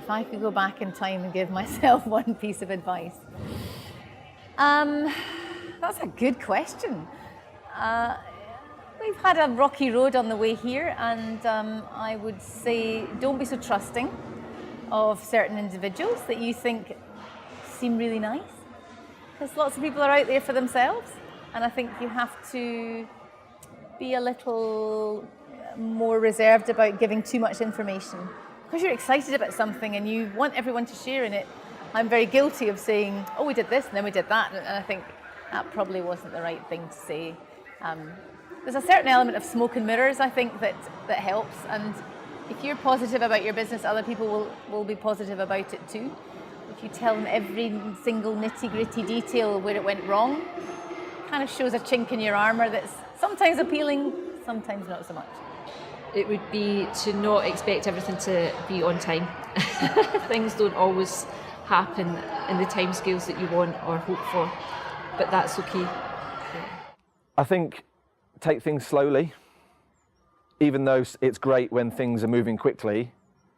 if I could go back in time and give myself one piece of advice. That's a good question. We've had a rocky road on the way here, and I would say don't be so trusting of certain individuals that you think seem really nice. Because lots of people are out there for themselves, and I think you have to be a little more reserved about giving too much information. Because you're excited about something and you want everyone to share in it. I'm very guilty of saying, oh, we did this and then we did that, and I think that probably wasn't the right thing to say. There's a certain element of smoke and mirrors, I think, that helps, and if you're positive about your business, other people will be positive about it too. If you tell them every single nitty-gritty detail where it went wrong, it kind of shows a chink in your armour that's sometimes appealing, sometimes not so much. It would be to not expect everything to be on time. Things don't always happen in the timescales that you want or hope for, but that's okay. I think take things slowly, even though it's great when things are moving quickly.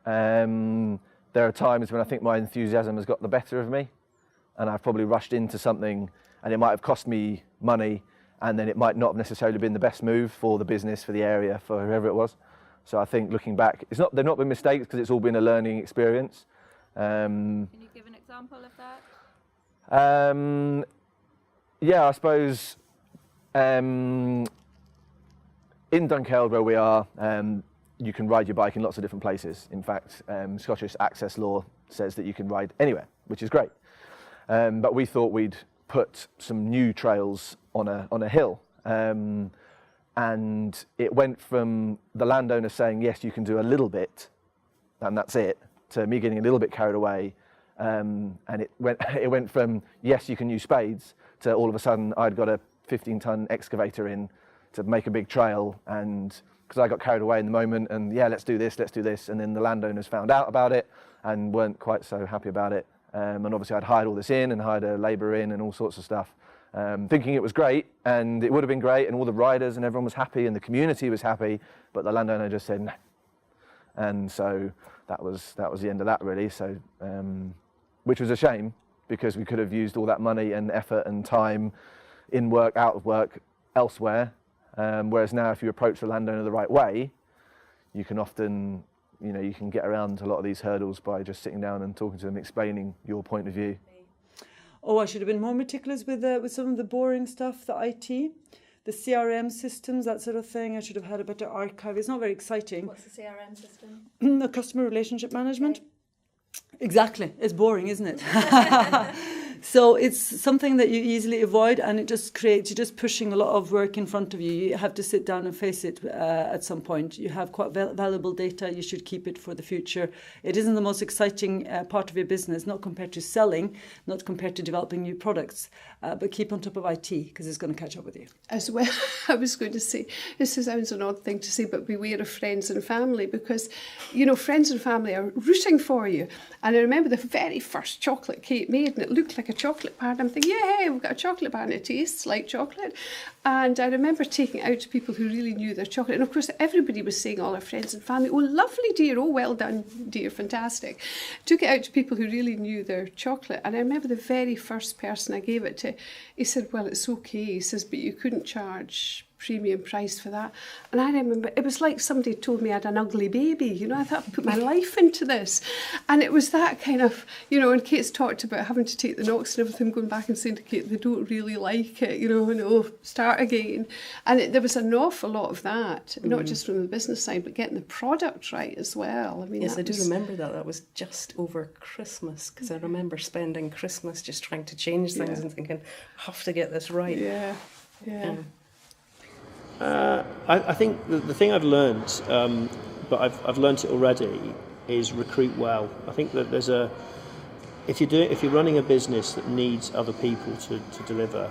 There are times when I think my enthusiasm has got the better of me, and I've probably rushed into something and it might have cost me money, and then it might not have necessarily been the best move for the business, for the area, for whoever it was. So I think looking back, they've not been mistakes because it's all been a learning experience. Can you give an example of that? Yeah, I suppose in Dunkeld where we are, you can ride your bike in lots of different places. In fact, Scottish access law says that you can ride anywhere, which is great. But we thought we'd put some new trails on a hill. And it went from the landowner saying, yes, you can do a little bit, and that's it, to me getting a little bit carried away. And it went from, yes, you can use spades, to all of a sudden I'd got a 15-ton excavator in to make a big trail, and because I got carried away in the moment, and yeah, let's do this, and then the landowners found out about it and weren't quite so happy about it. And obviously I'd hired all this in and hired a labourer in and all sorts of stuff, thinking it was great, and it would have been great, and all the riders and everyone was happy and the community was happy, but the landowner just said no. And so that was the end of that, really. So, which was a shame, because we could have used all that money and effort and time in work, out of work, elsewhere. Whereas now, if you approach the landowner the right way, you can often, you can get around a lot of these hurdles by just sitting down and talking to them, explaining your point of view. Oh, I should have been more meticulous with some of the boring stuff, the IT, the CRM systems, that sort of thing. I should have had a better archive. It's not very exciting. What's the CRM system? The customer relationship management. Okay. Exactly. It's boring, isn't it? So it's something that you easily avoid, and it just creates, you're just pushing a lot of work in front of you. You have to sit down and face it at some point. You have quite valuable data. You should keep it for the future. It isn't the most exciting part of your business, not compared to selling, not compared to developing new products, but keep on top of IT, because it's going to catch up with you. As well, I was going to say, this sounds an odd thing to say, but beware of friends and family, because, friends and family are rooting for you. And I remember the very first chocolate Kate made, and it looked like a chocolate bar, and I'm thinking, yay, we've got a chocolate bar and it tastes like chocolate. And I remember taking it out to people who really knew their chocolate, and of course everybody was saying, all our friends and family, oh lovely dear, oh well done dear, fantastic. Took it out to people who really knew their chocolate, and I remember the very first person I gave it to, he said, well, it's okay, he says, but you couldn't charge premium price for that. And I remember it was like somebody told me I had an ugly baby, I thought I put my life into this. And it was that kind of, and Kate's talked about having to take the knocks and everything, going back and saying to Kate, they don't really like it, start again. And there was an awful lot of that, not just from the business side, but getting the product right as well. Yes, I do remember that. That was just over Christmas, because I remember spending Christmas just trying to change things and thinking, I have to get this right. Yeah. I think the thing I've learned, but I've learned it already, is recruit well. I think that if you're running a business that needs other people to deliver,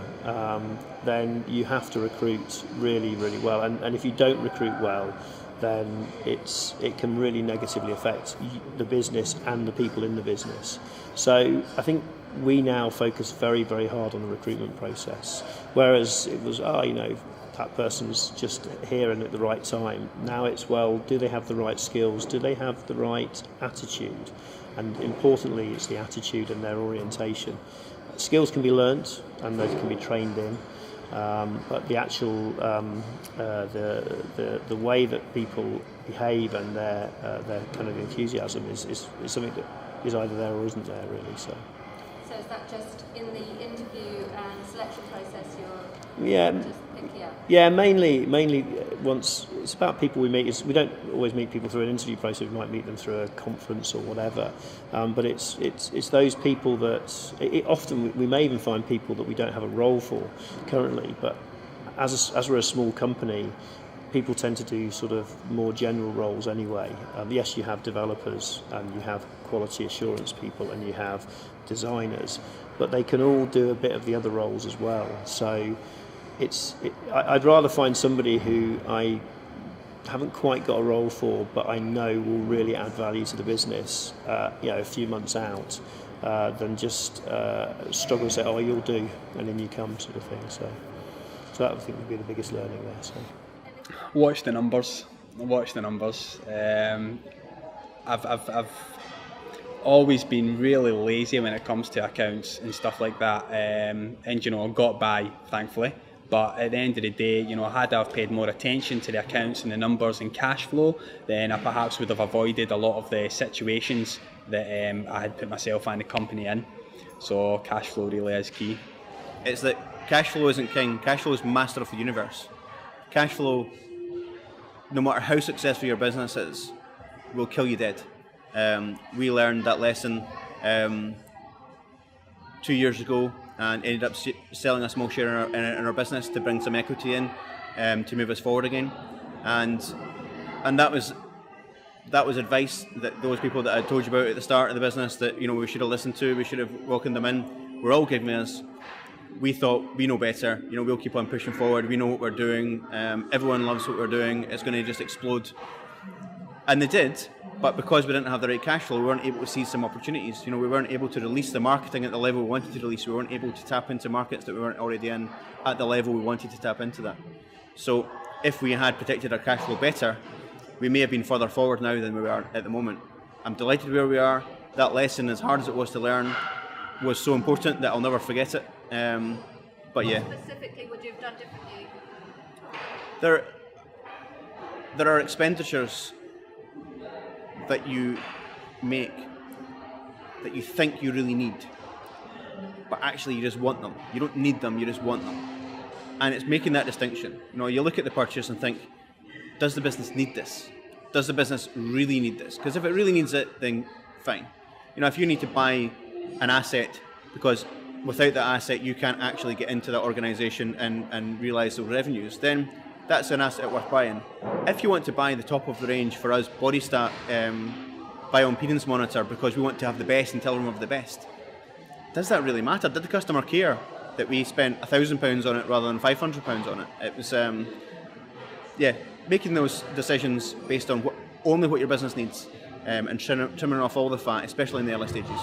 then you have to recruit really, really well. And if you don't recruit well, then it can really negatively affect the business and the people in the business. So I think we now focus very, very hard on the recruitment process, whereas it was, that person's just here and at the right time. Now it's, well, do they have the right skills? Do they have the right attitude? and importantly, it's the attitude and their orientation. Skills can be learnt and those can be trained in, but the actual the way that people behave and their kind of enthusiasm is something that is either there or isn't there, really. So is that just in the interview and selection process you're yeah. just picking up? Yeah, mainly once it's about people we meet. We don't always meet people through an interview process. We might meet them through a conference or whatever. But it's those people that often we may even find people that we don't have a role for currently. But as we're a small company, people tend to do sort of more general roles anyway. Yes, you have developers and you have quality assurance people and you have designers, but they can all do a bit of the other roles as well. So I'd rather find somebody who I haven't quite got a role for, but I know will really add value to the business, a few months out, than just struggle and say, "Oh, you'll do," and then you come, sort of thing. So that I think would be the biggest learning there. So. Watch the numbers. I've always been really lazy when it comes to accounts and stuff like that, and got by, thankfully. But at the end of the day, had I paid more attention to the accounts and the numbers and cash flow, then I perhaps would have avoided a lot of the situations that I had put myself and the company in. So cash flow really is key. It's that cash flow isn't king. Cash flow is master of the universe. Cash flow, no matter how successful your business is, will kill you dead. We learned that lesson 2 years ago and ended up selling a small share in our business to bring some equity in, to move us forward again. And that was advice that those people that I told you about at the start of the business that we should have listened to, we should have welcomed them in, were all giving us. We thought we know better, we'll keep on pushing forward, we know what we're doing, everyone loves what we're doing, it's going to just explode. And they did, but because we didn't have the right cash flow, we weren't able to seize some opportunities. We weren't able to release the marketing at the level we wanted to release, we weren't able to tap into markets that we weren't already in at the level we wanted to tap into that. So if we had protected our cash flow better, we may have been further forward now than we are at the moment. I'm delighted where we are. That lesson, as hard as it was to learn, was so important that I'll never forget it. But yeah. Specifically, would you have done differently? There are expenditures that you make that you think you really need, but actually you just want them. You don't need them, you just want them. And it's making that distinction. You look at the purchase and think, does the business need this? Does the business really need this? Because if it really needs it, then fine. If you need to buy an asset because without that asset you can't actually get into that organisation and realise those revenues, then that's an asset worth buying. If you want to buy the top of the range, for us, Bodystat bioimpedance monitor because we want to have the best and tell them of the best, does that really matter? Did the customer care that we spent £1,000 on it rather than £500 on it? It was, making those decisions based on only what your business needs, and trimming off all the fat, especially in the early stages.